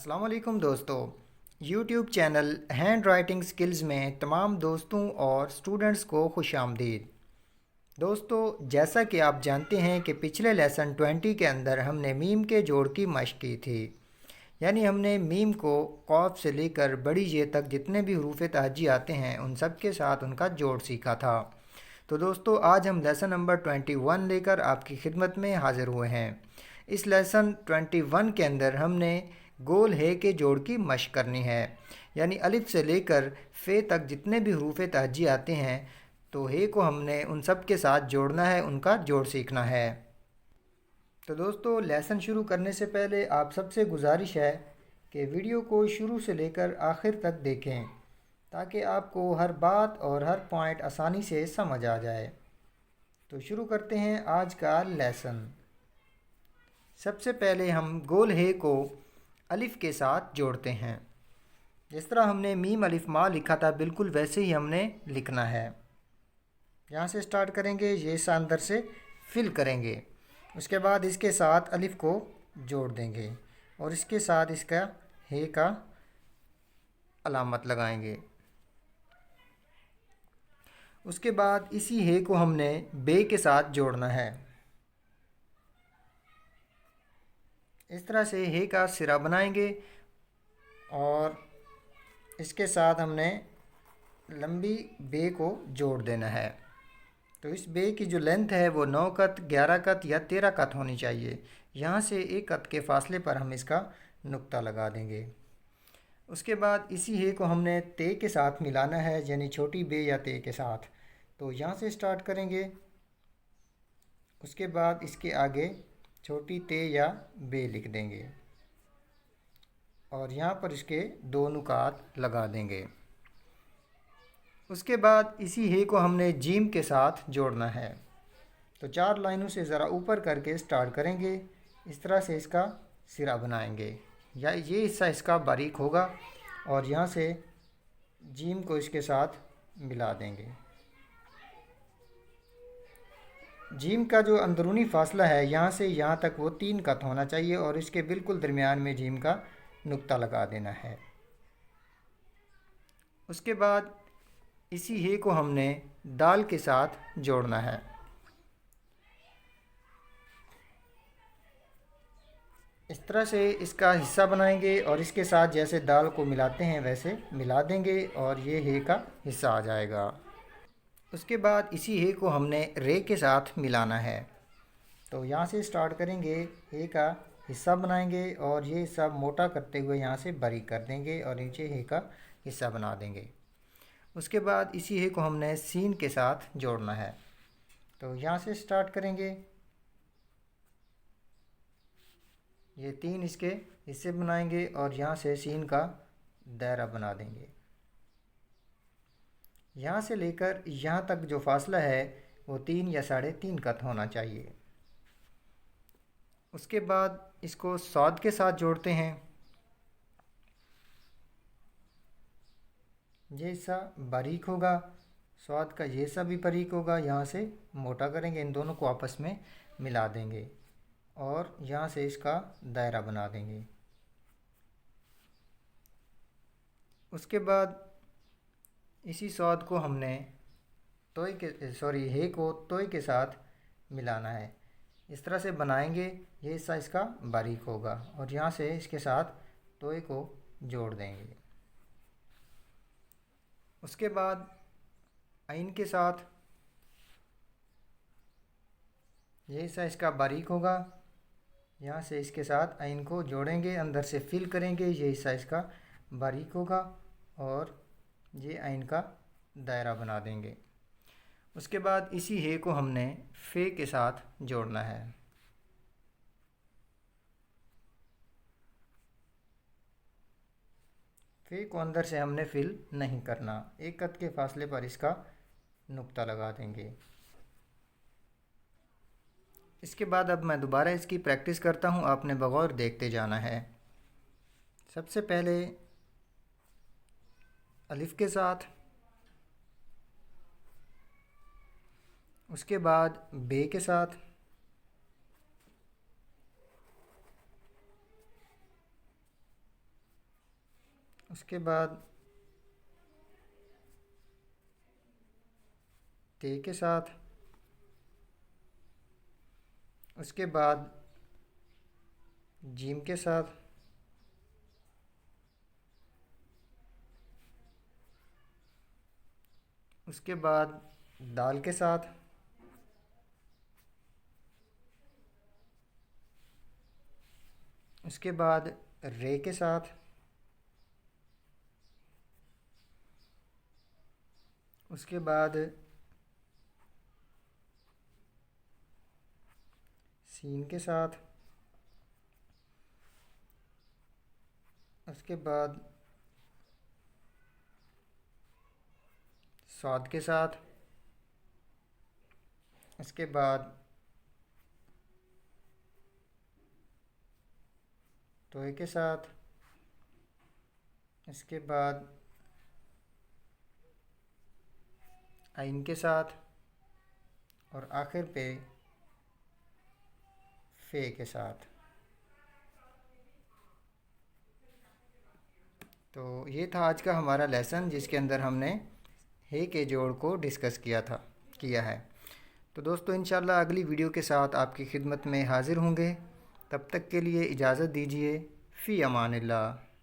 अस्सलाम वालेकुम दोस्तों। YouTube channel hand writing skills में तमाम दोस्तों और स्टूडेंट्स को खुश आमदीद। दोस्तों, जैसा कि आप जानते हैं कि पिछले लेसन 20 के अंदर हमने मीम के जोड़ की मशक की थी। यानी हमने मीम को कॉफ से लेकर बड़ी जे तक जितने भी हरूफ तहजी आते हैं उन सब के साथ उनका जोड़ सीखा था। तो दोस्तों, आज हम लेसन नंबर 21 लेकर आपकी खिदमत में हाज़िर हुए हैं। इस लेसन 21 के अंदर हमने गोल है के जोड़ की मशक करनी है। यानी अलिफ से लेकर फ़े तक जितने भी हरूफ तहजी आते हैं तो हे को हमने उन सब के साथ जोड़ना है, उनका जोड़ सीखना है। तो दोस्तों, लेसन शुरू करने से पहले आप सबसे गुजारिश है कि वीडियो को शुरू से लेकर आखिर तक देखें ताकि आपको हर बात और हर पॉइंट आसानी से समझ आ जाए। तो शुरू करते हैं आज का लेसन। सबसे पहले हम गोल हे को अलिफ के साथ जोड़ते हैं। जिस तरह हमने मीम अलिफ माँ लिखा था बिल्कुल वैसे ही हमने लिखना है। यहाँ से स्टार्ट करेंगे, ये सा अंदर से फिल करेंगे। उसके बाद इसके साथ अलिफ को जोड़ देंगे और इसके साथ इसका हे का अलामत लगाएंगे। उसके बाद इसी हे को हमने बे के साथ जोड़ना है। इस तरह से हे का सिरा बनाएंगे और इसके साथ हमने लंबी बे को जोड़ देना है। तो इस बे की जो लेंथ है वो 9 कत, 11 कत या 13 कत होनी चाहिए। यहाँ से 1 कत के फासले पर हम इसका नुक्ता लगा देंगे। उसके बाद इसी हे को हमने ते के साथ मिलाना है, यानी छोटी बे या ते के साथ। तो यहाँ से स्टार्ट करेंगे। उसके बाद इसके आगे छोटी ते या बे लिख देंगे और यहाँ पर इसके 2 नुकात लगा देंगे। उसके बाद इसी हे को हमने जीम के साथ जोड़ना है। तो 4 लाइनों से ज़रा ऊपर करके स्टार्ट करेंगे। इस तरह से इसका सिरा बनाएंगे या ये हिस्सा इसका बारीक होगा और यहाँ से जीम को इसके साथ मिला देंगे। जीम का जो अंदरूनी फासला है यहाँ से यहाँ तक वो 3 कत होना चाहिए और इसके बिल्कुल दरमियान में जीम का नुक्ता लगा देना है। उसके बाद इसी हे को हमने दाल के साथ जोड़ना है। इस तरह से इसका हिस्सा बनाएंगे और इसके साथ जैसे दाल को मिलाते हैं वैसे मिला देंगे और ये हे का हिस्सा आ जाएगा। उसके बाद इसी हे को हमने रे के साथ मिलाना है। तो यहाँ से स्टार्ट करेंगे, हे का हिस्सा बनाएंगे और ये हिस्सा मोटा करते हुए यहाँ से बारीक कर देंगे और नीचे हे का हिस्सा बना देंगे। उसके बाद इसी हे को हमने सीन के साथ जोड़ना है। तो यहाँ से स्टार्ट करेंगे, ये 3 इसके हिस्से बनाएंगे और यहाँ से सीन का दायरा बना देंगे। यहाँ से लेकर यहाँ तक जो फासला है वो 3 या 3.5 कत होना चाहिए। उसके बाद इसको सौद के साथ जोड़ते हैं। ये हिस्सा बारीक होगा, स्वाद का ये हिस्सा भी बारीक होगा। यहाँ से मोटा करेंगे, इन दोनों को आपस में मिला देंगे और यहाँ से इसका दायरा बना देंगे। उसके बाद इसी स्वाद को हमने हे को तोय के साथ मिलाना है। इस तरह से बनाएंगे, ये हिस्सा इसका बारीक होगा और यहाँ से इसके साथ तोय को जोड़ देंगे। उसके बाद आइन के साथ ये हिस्सा इसका बारीक होगा, यहाँ से इसके साथ आइन को जोड़ेंगे, अंदर से फिल करेंगे, ये हिस्सा इसका बारीक होगा और ये आइन का दायरा बना देंगे। उसके बाद इसी हे को हमने फे के साथ जोड़ना है। फे को अंदर से हमने फिल नहीं करना, 1 कत के फासले पर इसका नुक्ता लगा देंगे। इसके बाद अब मैं दोबारा इसकी प्रैक्टिस करता हूँ, आपने बगौर देखते जाना है। सबसे पहले अलिफ के साथ, उसके बाद बे के साथ, उसके बाद ते के साथ, उसके बाद जीम के साथ, उसके बाद दाल के साथ, उसके बाद रे के साथ, उसके बाद सीन के साथ, उसके बाद स्वाद के साथ, उसके बाद तोय के साथ, इसके बाद आइन के साथ, और आखिर पे फे के साथ। तो ये था आज का हमारा लेसन जिसके अंदर हमने हे के जोड़ को डिस्कस किया है। तो दोस्तों इंशाल्लाह अगली वीडियो के साथ आपकी खिदमत में हाज़िर होंगे। तब तक के लिए इजाज़त दीजिए। फ़ी अमानिल्लाह।